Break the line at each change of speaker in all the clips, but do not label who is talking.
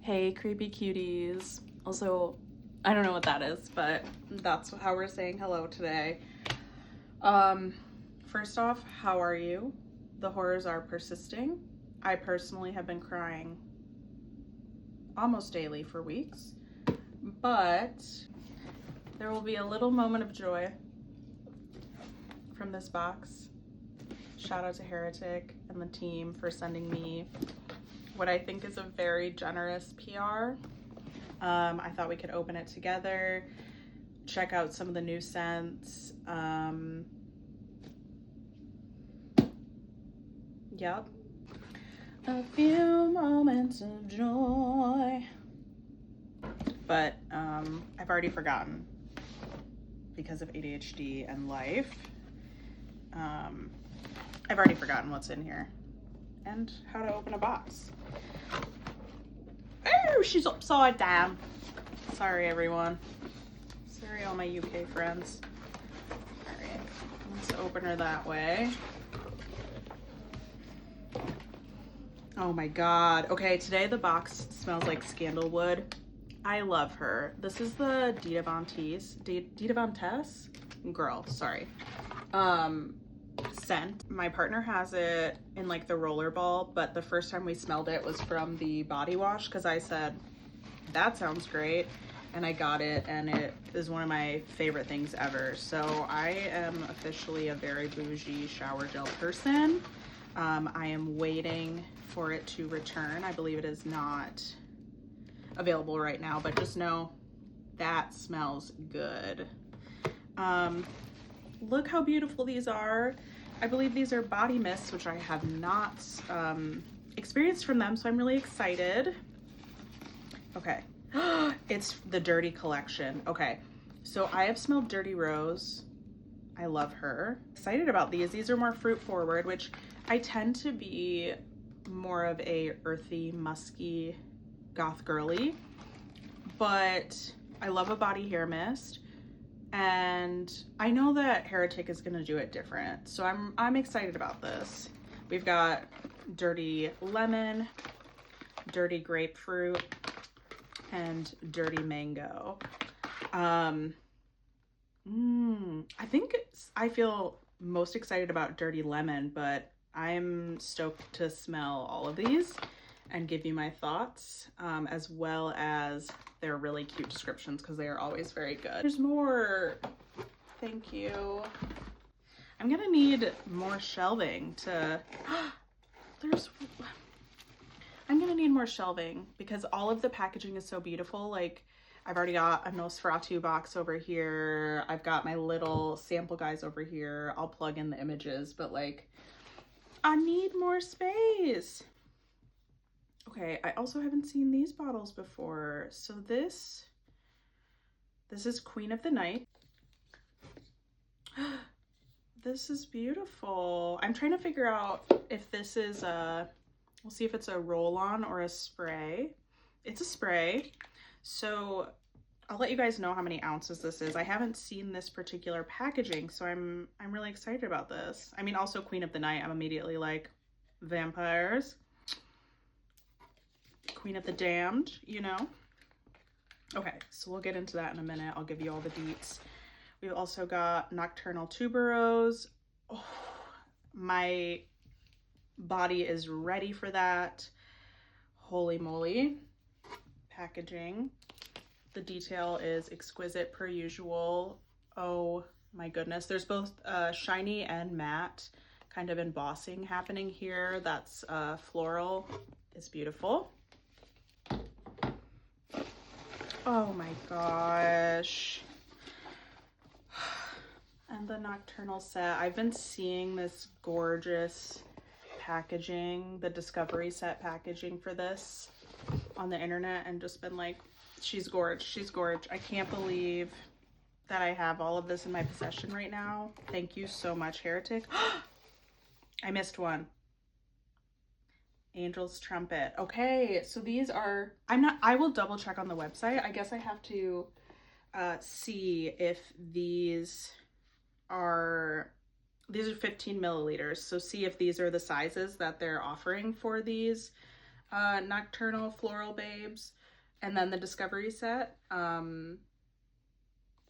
Hey, creepy cuties. Also, I don't know what that is, but that's how we're saying hello today. First off, how are you? The horrors are persisting. I personally have been crying almost daily for weeks, but there will be a little moment of joy from this box. Shout out to Heretic and the team for sending me what I think is a very generous PR. I thought we could open it together, check out some of the new scents. Yep. A few moments of joy. But I've already forgotten because of ADHD and life. I've already forgotten what's in here and how to open a box. Oh, she's upside down. Sorry, everyone. Sorry, all my UK friends. All right, let's open her that way. Oh my God. Okay, today the box smells like sandalwood. I love her. This is the Dita Von Tess? Girl, sorry. Scent. My partner has it in like the rollerball, but the first time we smelled it was from the body wash because I said, that sounds great. And I got it and it is one of my favorite things ever. So I am officially a very bougie shower gel person. I am waiting for it to return. I believe it is not available right now, but just know that smells good. Look how beautiful these are. I believe these are body mists, which I have not experienced from them, so I'm really excited. Okay, it's the Dirty collection. Okay, so I have smelled Dirty Rose. I love her. Excited about these. These are more fruit forward, which I tend to be more of a earthy, musky, goth girly, but I love a body hair mist. And I know that Heretic is gonna do it different, so I'm excited about this. We've got Dirty Lemon, Dirty Grapefruit, and Dirty Mango. I think I feel most excited about Dirty Lemon, but I'm stoked to smell all of these and give you my thoughts, as well as their really cute descriptions because they are always very good. There's more. Thank you. I'm gonna need more shelving to I'm gonna need more shelving because all of the packaging is so beautiful. Like, I've already got a Nosferatu box over here. I've got my little sample guys over here. I'll plug in the images, but like, I need more space. Okay, I also haven't seen these bottles before. So this is Queen of the Night. This is beautiful. I'm trying to figure out if this is we'll see if it's a roll-on or a spray. It's a spray. So I'll let you guys know how many ounces this is. I haven't seen this particular packaging, so I'm really excited about this. I mean, also Queen of the Night, I'm immediately like, vampires. Queen of the Damned, you know? Okay, so we'll get into that in a minute. I'll give you all the deets. We've also got Nocturnal Tuberose. Oh, my body is ready for that. Holy moly. Packaging. The detail is exquisite per usual. Oh my goodness. There's both shiny and matte kind of embossing happening here. That's floral. It's beautiful. Oh my gosh. And the Nocturnal set. I've been seeing this gorgeous packaging, the Discovery set packaging for this on the internet and just been like, she's gorge, she's gorge. I can't believe that I have all of this in my possession right now. Thank you so much, Heretic. I missed one. Angel's Trumpet. Okay, so these are, I will double check on the website. I guess I have to see if these are 15 milliliters. So see if these are the sizes that they're offering for these Nocturnal Floral Babes, and then the Discovery set. I'll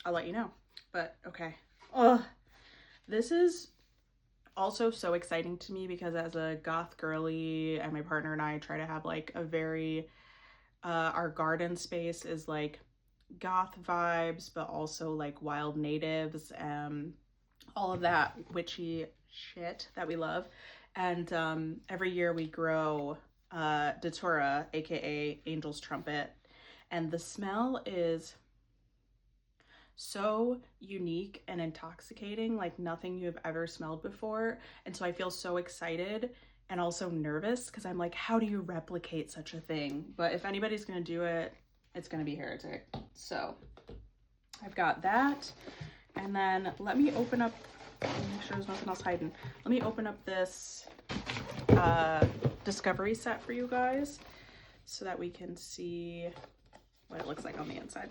let you know. But okay. Oh, this is also so exciting to me because as a goth girly, and my partner and I try to have like a very our garden space is like goth vibes, but also like wild natives, all of that witchy shit that we love. And every year we grow Datura, aka Angel's Trumpet, and the smell is so unique and intoxicating, like nothing you've ever smelled before. And so I feel so excited and also nervous because I'm like, how do you replicate such a thing? But if anybody's gonna do it, it's gonna be Heretic. So I've got that. And then let me open up, make sure there's nothing else hiding. Let me open up this Discovery set for you guys so that we can see what it looks like on the inside.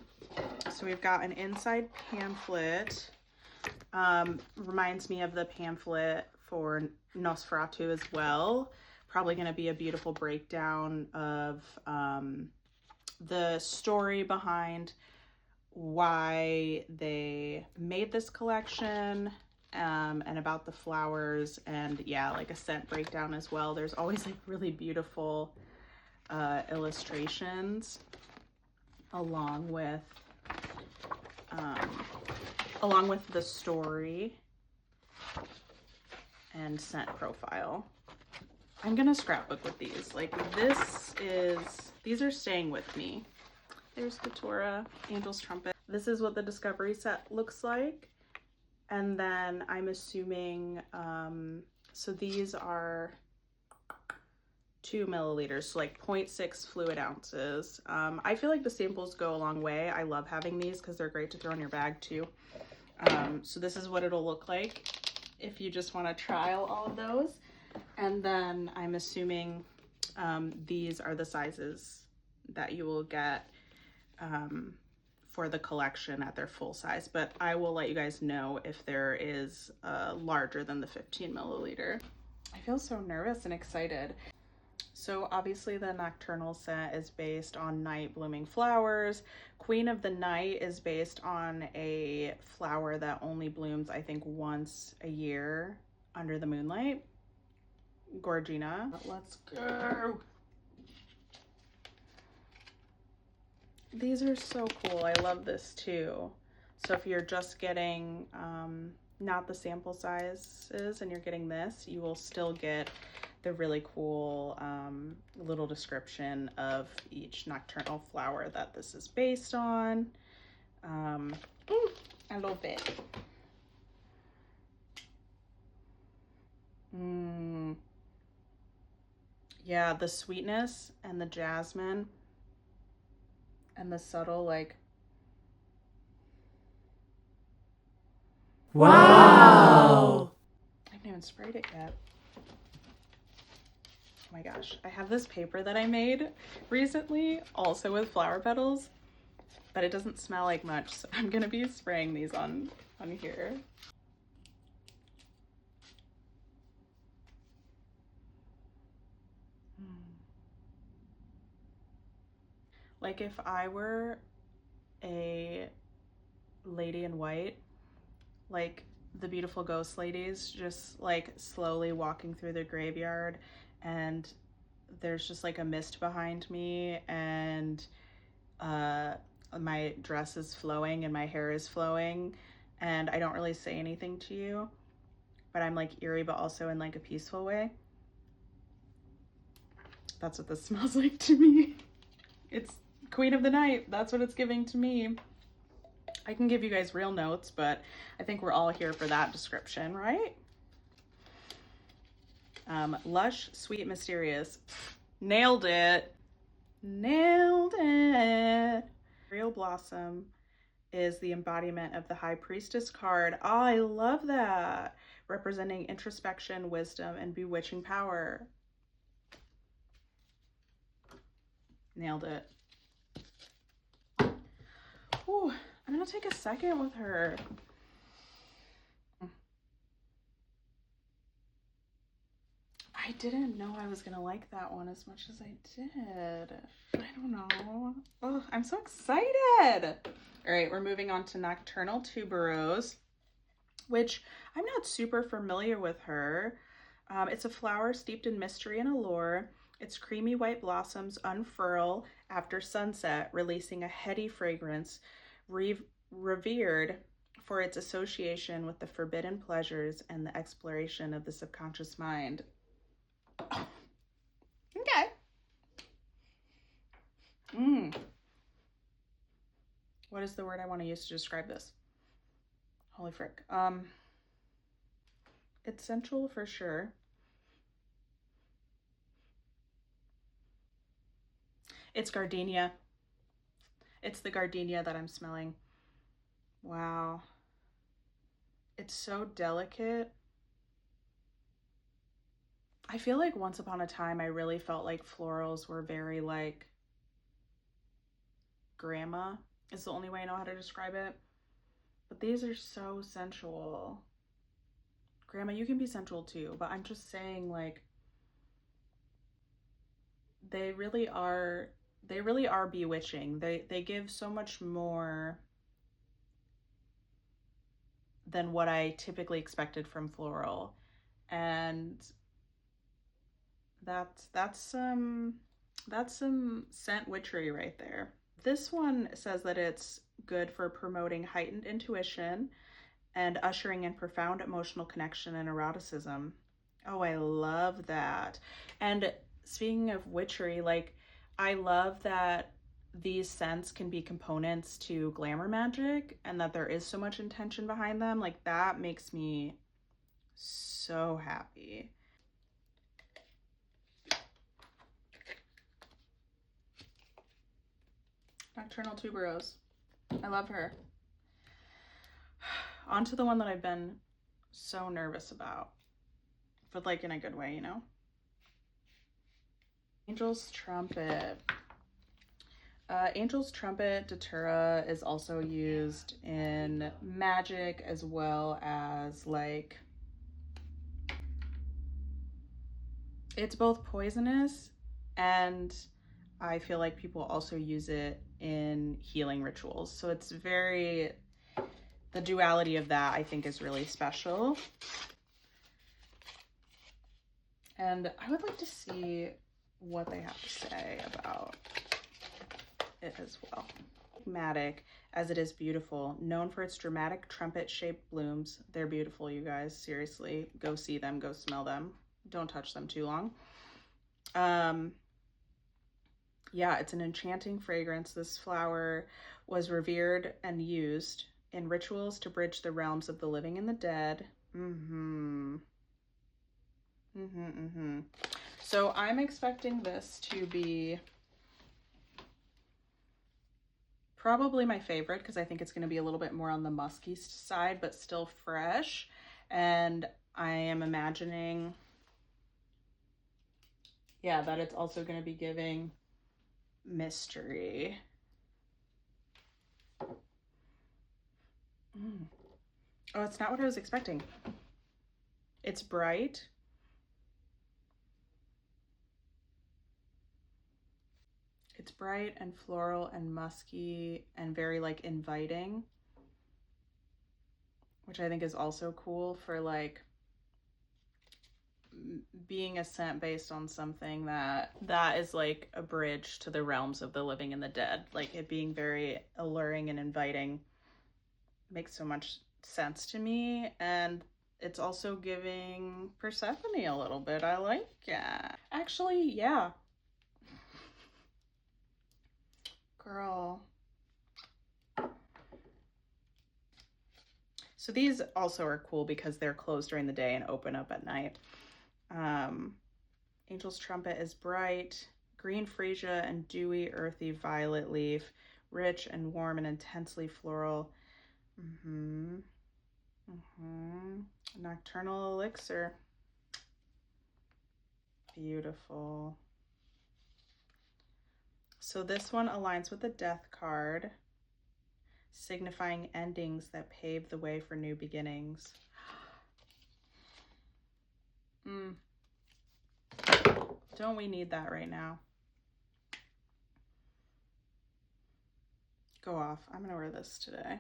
So we've got an inside pamphlet. Reminds me of the pamphlet for Nosferatu as well. Probably going to be a beautiful breakdown of the story behind why they made this collection, and about the flowers, and yeah, like a scent breakdown as well. There's always like really beautiful illustrations along with the story and scent profile. I'm gonna scrapbook with these. Like these are staying with me. There's Datura, Angel's Trumpet. This is what the Discovery set looks like. And then I'm assuming, so these are 2 milliliters, so like 0.6 fluid ounces. I feel like the samples go a long way. I love having these because they're great to throw in your bag too. So this is what it'll look like if you just want to trial all of those. And then I'm assuming these are the sizes that you will get for the collection at their full size, but I will let you guys know if there is larger than the 15 milliliter. I feel so nervous and excited. So obviously the Nocturnal set is based on night blooming flowers. Queen of the Night is based on a flower that only blooms, I think, once a year under the moonlight. Gorgina. Let's go. These are so cool. I love this too. So if you're just getting not the sample sizes and you're getting this, you will still get the really cool little description of each nocturnal flower that this is based on. I love it. Yeah, the sweetness and the jasmine and the subtle, like, wow! I haven't even sprayed it yet. Oh my gosh, I have this paper that I made recently, also with flower petals, but it doesn't smell like much, so I'm gonna be spraying these on here. Like if I were a lady in white, like the beautiful ghost ladies, just like slowly walking through the graveyard, and there's just like a mist behind me, and my dress is flowing and my hair is flowing, and I don't really say anything to you, but I'm like eerie, but also in like a peaceful way. That's what this smells like to me. It's Queen of the Night. That's what it's giving to me. I can give you guys real notes, but I think we're all here for that description, right? Lush, sweet, mysterious. Nailed it. Nailed it. Real Blossom is the embodiment of the High Priestess card. Oh, I love that. Representing introspection, wisdom, and bewitching power. Nailed it. Ooh, I'm gonna take a second with her. I didn't know I was gonna like that one as much as I did. I don't know. Oh, I'm so excited. All right, we're moving on to Nocturnal Tuberose, which I'm not super familiar with her. It's a flower steeped in mystery and allure. Its creamy white blossoms unfurl after sunset, releasing a heady fragrance revered for its association with the forbidden pleasures and the exploration of the subconscious mind. Okay. What is the word I want to use to describe this? Holy frick. It's sensual for sure. It's gardenia. It's the gardenia that I'm smelling. Wow. It's so delicate. I feel like once upon a time, I really felt like florals were very like grandma is the only way I know how to describe it. But these are so sensual. Grandma, you can be sensual too, but I'm just saying like they really are bewitching. They give so much more than what I typically expected from floral. And that's some scent witchery right there. This one says that it's good for promoting heightened intuition and ushering in profound emotional connection and eroticism. Oh, I love that. And speaking of witchery, like I love that these scents can be components to glamour magic and that there is so much intention behind them. Like that makes me so happy. Nocturnal Tuberose. I love her. On to the one that I've been so nervous about, but like in a good way, you know? Angel's Trumpet. Angel's Trumpet Datura is also used in magic as well as like, it's both poisonous and I feel like people also use it in healing rituals. So it's very, the duality of that I think is really special. And I would like to see what they have to say about it as well. Enigmatic as it is beautiful, known for its dramatic trumpet-shaped blooms. They're beautiful, you guys. Seriously, go see them, go smell them. Don't touch them too long. Yeah, it's an enchanting fragrance. This flower was revered and used in rituals to bridge the realms of the living and the dead. So I'm expecting this to be probably my favorite because I think it's going to be a little bit more on the musky side, but still fresh. And I am imagining, yeah, that it's also going to be giving mystery. Oh, it's not what I was expecting. It's bright. It's bright and floral and musky and very like inviting, which I think is also cool for like being a scent based on something that is like a bridge to the realms of the living and the dead. Like it being very alluring and inviting makes so much sense to me. And it's also giving Persephone a little bit. I like it. Actually, yeah. Girl. So these also are cool because they're closed during the day and open up at night. Angel's Trumpet is bright, green freesia and dewy, earthy violet leaf, rich and warm and intensely floral. Nocturnal elixir. Beautiful. So this one aligns with the Death card, signifying endings that pave the way for new beginnings. Don't we need that right now? Go off. I'm gonna wear this today.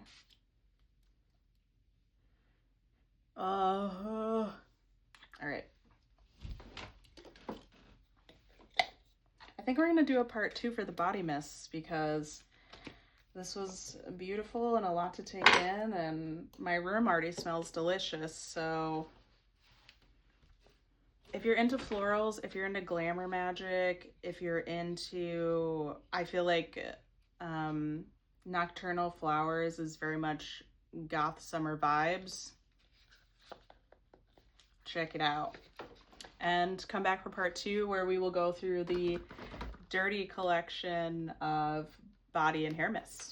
All right. I think we're gonna do a part 2 for the body mists because this was beautiful and a lot to take in, and my room already smells delicious. So if you're into florals, if you're into glamour magic, if you're into, I feel like Nocturnal Flowers is very much goth summer vibes, check it out. And come back for part 2 where we will go through the dirty collection of body and hair mists.